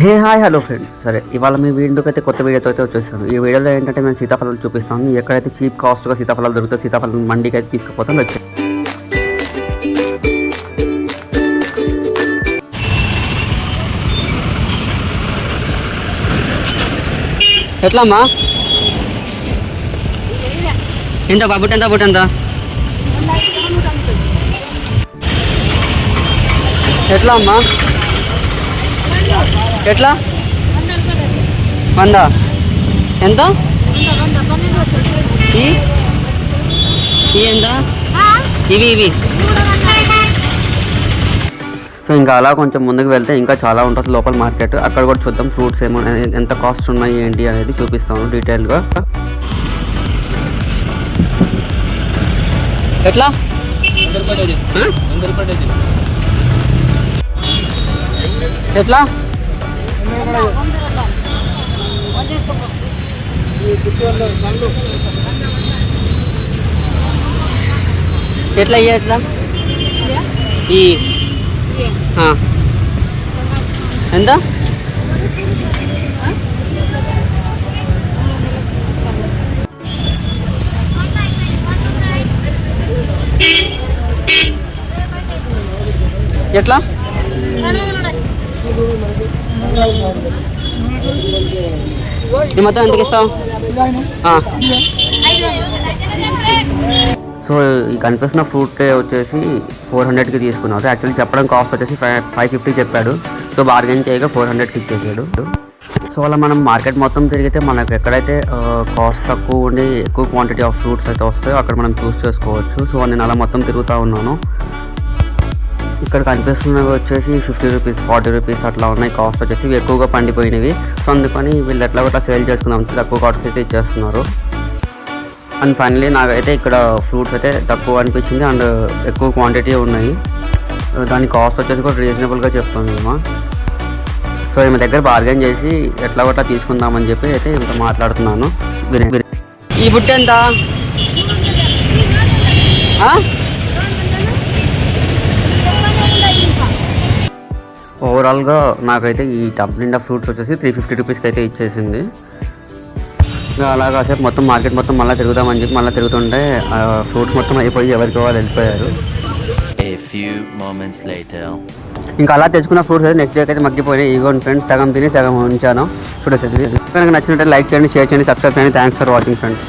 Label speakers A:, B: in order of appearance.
A: Hey hi hello friends, సరే ఇవాళ మీ వీడియోకైతే కొత్త వీడియోతో అయితే వచ్చేసాను. ఈ వీడియోలో ఏంటంటే నేను సీతాఫలాలు చూపిస్తాను. ఎక్కడైతే చీప్ కాస్ట్గా సీతాఫలాలు దొరుకుతాయి, సీతాఫలం మండికి అయితే తీసుకుపోతాను. వచ్చాయి ఎట్లా అమ్మా? ఎంత బాబుట్ ఎంత బుట్ ఎంత ఎట్లా అమ్మా? ఎట్లా 100 ఎంత? ఎంత ఇవి సో ఇంకా అలా కొంచెం ముందుకు వెళ్తే ఇంకా చాలా ఉంటుంది లోపల మార్కెట్. అక్కడ కూడా చూద్దాం ఫ్రూట్స్ ఏమో ఎంత కాస్ట్ ఉన్నాయి ఏంటి అనేది చూపిస్తాను డీటెయిల్గా. ఎట్లా ఎట్లా ఎట్లా ఎట్లా ఈ ఎంత? ఎట్లా ఈ మొత్తం ఎంతకి ఇస్తావు? సో ఈ కనిపిస్తున్న ఫ్రూట్ వచ్చేసి 400కి తీసుకున్నాడు. యాక్చువల్లీ చెప్పడం కాస్ట్ వచ్చేసి 550 చెప్పాడు. సో బార్గెన్ చేయగా 400కి ఇచ్చేసాడు. సో అలా మనం మార్కెట్ మొత్తం తిరిగితే మనకు ఎక్కడైతే కాస్ట్ తక్కువ ఉండి ఎక్కువ క్వాంటిటీ ఆఫ్ ఫ్రూట్స్ అయితే వస్తాయో అక్కడ మనం చూస్ చేసుకోవచ్చు. సో నేను అలా మొత్తం తిరుగుతూ ఉన్నాను. ఇక్కడ కనిపిస్తున్నవి వచ్చేసి 50 రూపీస్ 40 రూపీస్ అట్లా ఉన్నాయి కాస్ట్ వచ్చేసి. ఇవి ఎక్కువగా పండిపోయినవి. సో అందుకని వీళ్ళు ఎట్లా కూడా సేల్ చేసుకుందాం తక్కువ కాస్ట్ అయితే ఇచ్చేస్తున్నారు. అండ్ ఫైనలీ నాకైతే ఇక్కడ ఫ్రూట్స్ అయితే తక్కువ అనిపించింది అండ్ ఎక్కువ క్వాంటిటీ ఉన్నాయి. దాని కాస్ట్ వచ్చేసి కూడా రీజనబుల్గా చెప్తుంది ఏమో. సో ఈమె దగ్గర బార్గెన్ చేసి ఎట్లా గట్లా తీసుకుందామని చెప్పి అయితే ఇంత మాట్లాడుతున్నాను. ఈ బుట్ట ఎంత? ఓవరాల్గా నాకైతే ఈ టబ్ నిండా ఫ్రూట్స్ వచ్చేసి 350 రూపీస్కి అయితే ఇచ్చేసింది. అలాగా సేపు మొత్తం మార్కెట్ మొత్తం మళ్ళీ తిరుగుదామని చెప్పి మళ్ళీ తిరుగుతుంటే ఫ్రూట్స్ మొత్తం అయిపోయి ఎవరికి వాళ్ళు వెళ్ళిపోయారు. ఇంకా అలా తెచ్చుకున్న ఫ్రూట్స్ అయితే నెక్స్ట్ డేకి అయితే మగ్గిపోయినాయి. ఇగోండి ఫ్రెండ్స్, సగం తిని సగం ఉంచాను. చూడేసి కనుక నచ్చినట్టు లైక్ చేయండి, షేర్ చేయండి, సబ్స్క్రైబ్ చేయండి. Thanks for watching friends.